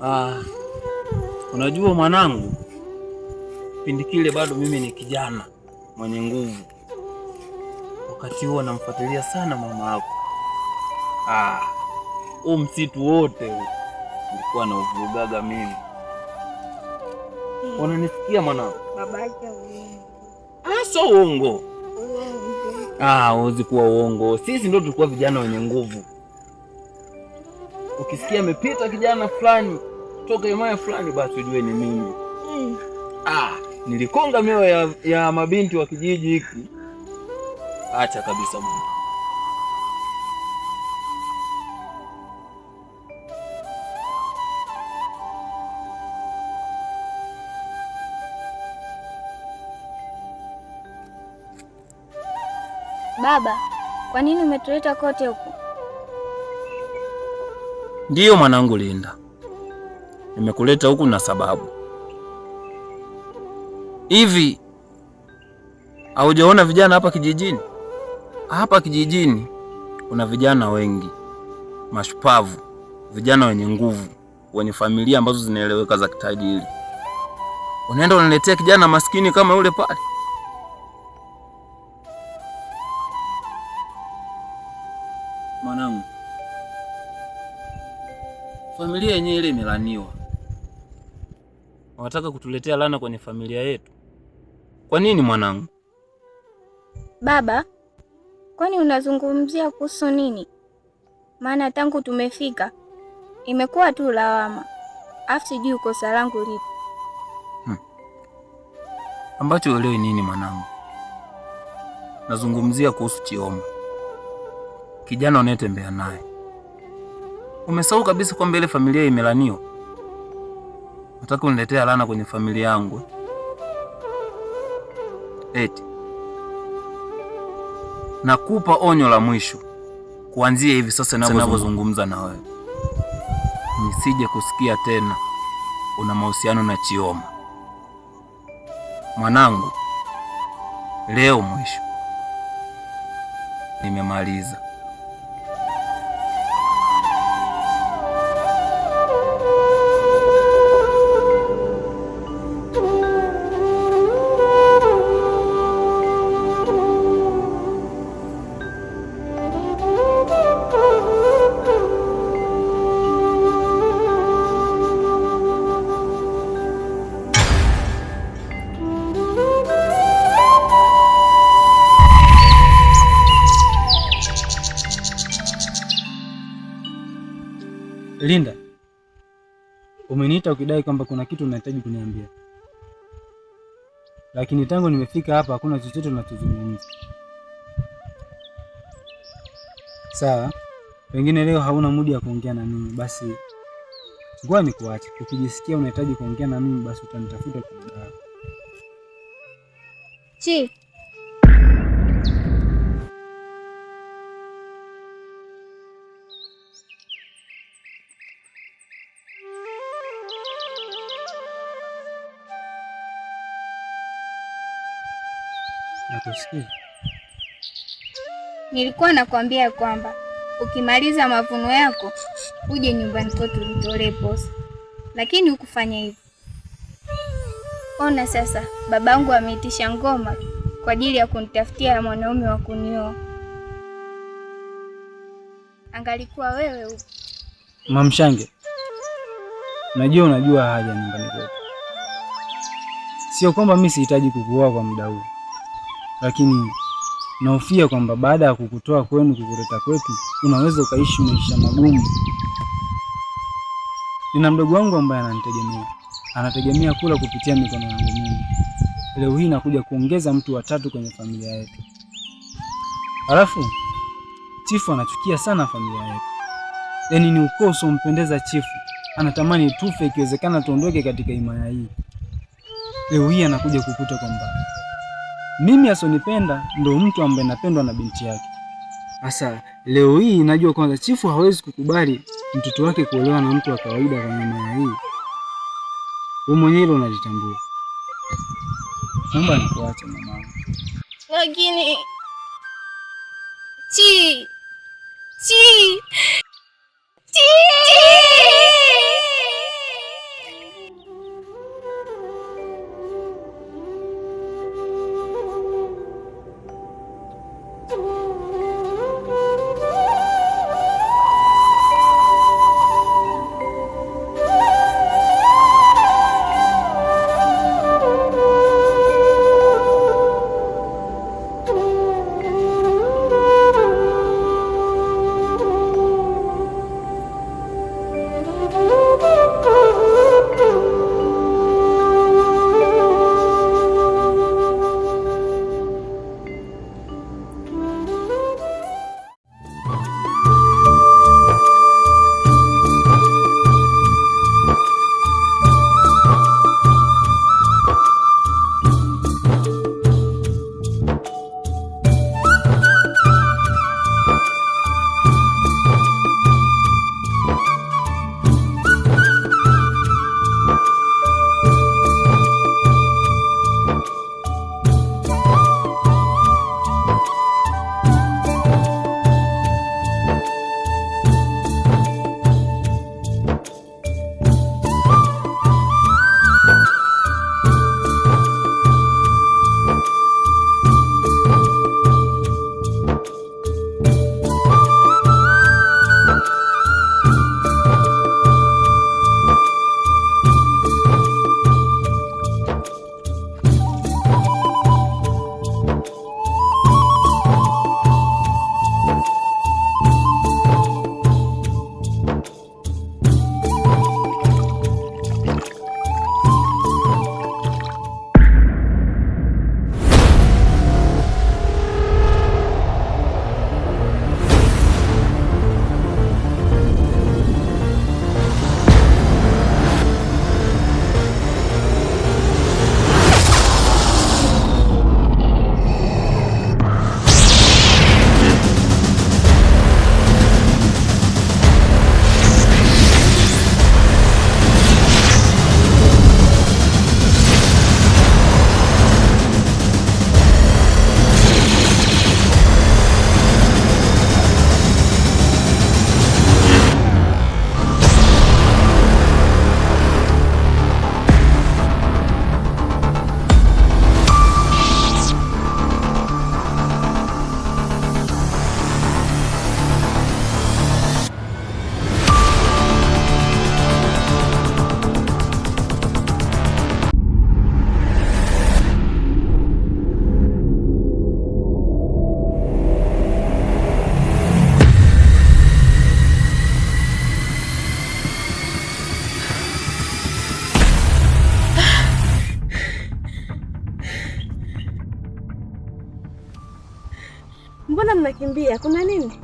Ah, unajua mwanangu, kipindi kile bado mimi ni kijana mwenye nguvu. Wakati huo namfuatilia sana mama yako. Huu msitu wote nilikuwa na uvugaga mimi. Unanisikia mwanangu? Babake so uongo. Huwezi kuwa uongo. Sisi ndio tulikuwa vijana wenye nguvu. Ukisikia amepita kijana fulani kutoka imaya fulani, basi ujue ni mimi. Nilikonga mioyo ya mabinti wa kijiji hiki. Acha kabisa mwana. Baba, kwa nini umetuleta kote huku? Ndiyo mwanangu Linda, nimekuleta huku na sababu. Hivi haujaona vijana hapa kijijini? Hapa kijijini kuna vijana wengi mashupavu, vijana wenye nguvu, wenye familia ambazo zinaeleweka za kitajiri. Unaenda unaletea kijana maskini kama yule pale? Mwanangu, familia yenyewe ile imelaniwa. Wanataka kutuletea laana kwenye familia yetu. Kwa nini mwanangu? Baba, kwani unazungumzia kuhusu nini? Maana tangu tumefika imekuwa tu lawama. Afu sijui kosa langu lipi. Ambacho uelewi nini mwanangu? Nazungumzia kuhusu Chioma, kijana unayetembea naye. Umesahau kabisa kwamba ile familia imelaniwa. Nataka uniletea laana kwenye familia yangu. Eti nakupa onyo la mwisho kuanzia hivi sasa ninavyozungumza na wewe, nisije kusikia tena una mahusiano na Chioma. Mwanangu, leo mwisho. Nimemaliza. Linda, umeniita ukidai kwamba kuna kitu unahitaji kuniambia, lakini tangu nimefika hapa hakuna chochote tunachozungumza. Sawa, pengine leo hauna mudi ya kuongea na mimi, basi ngoja nikuache. Ukijisikia unahitaji kuongea na mimi, basi utanitafuta kwa muda wako. Chief, nakusikia. nilikuwa nakwambia kwamba ukimaliza mavuno yako uje nyumbani kwetu nitolee posa, lakini hukufanya hivyo. Ona sasa, babangu ameitisha ngoma kwa ajili ya kunitafutia mwanaume wa kunioa. Angalikuwa wewe huko. Mamshange, unajua haja nyumbani kwetu. Sio kwamba mimi sihitaji kukuoa kwa muda huu, lakini nahofia kwamba baada ya kukutoa kwenu kukuleta kwetu unaweza ukaishi maisha magumu. Nina mdogo wangu ambaye anategemea kula kupitia mikono yangu mimi. Leo hii nakuja kuongeza mtu wa tatu kwenye familia yetu. Halafu Chifu anachukia sana familia yetu. Yaani ni ukoo usiompendeza Chifu. Anatamani tufe, ikiwezekana tuondoke katika himaya hii. Leo hii anakuja kukuta kwamba mimi asonipenda ndo mtu ambaye napendwa na binti yake. Sasa leo hii najua kwanza Chifu hawezi kukubali mtoto wake kuolewa na mtu wa kawaida kwenye himaya hii. Wewe mwenyewe unajitambua. Naomba nikuache mama. Lakini Chi. mnakimbia? Kuna nini?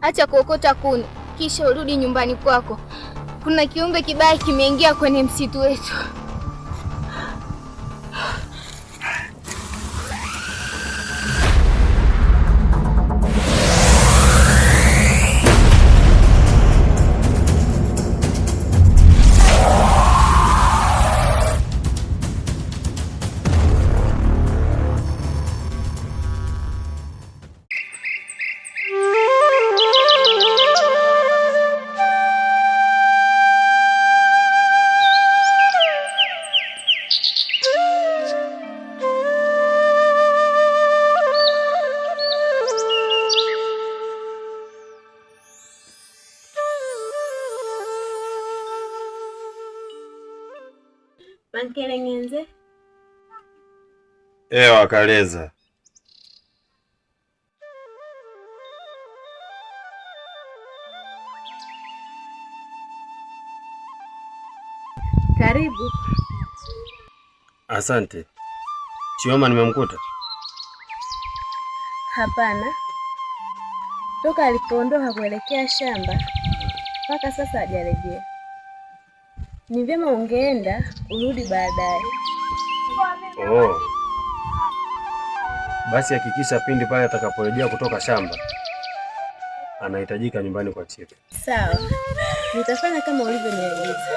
Acha kuokota kuni kisha urudi nyumbani kwako. Kuna kiumbe kibaya kimeingia kwenye msitu wetu. Mankelengenze wakaleza. karibu. Asante. Chioma nimemkuta? Hapana, toka alipoondoka kuelekea shamba mpaka sasa hajarejea. Ni vyema ungeenda urudi baadaye. Oh. Basi hakikisha pindi pale atakaporejea kutoka shamba anahitajika nyumbani kwa chifu. Sawa, nitafanya kama ulivyoniagiza.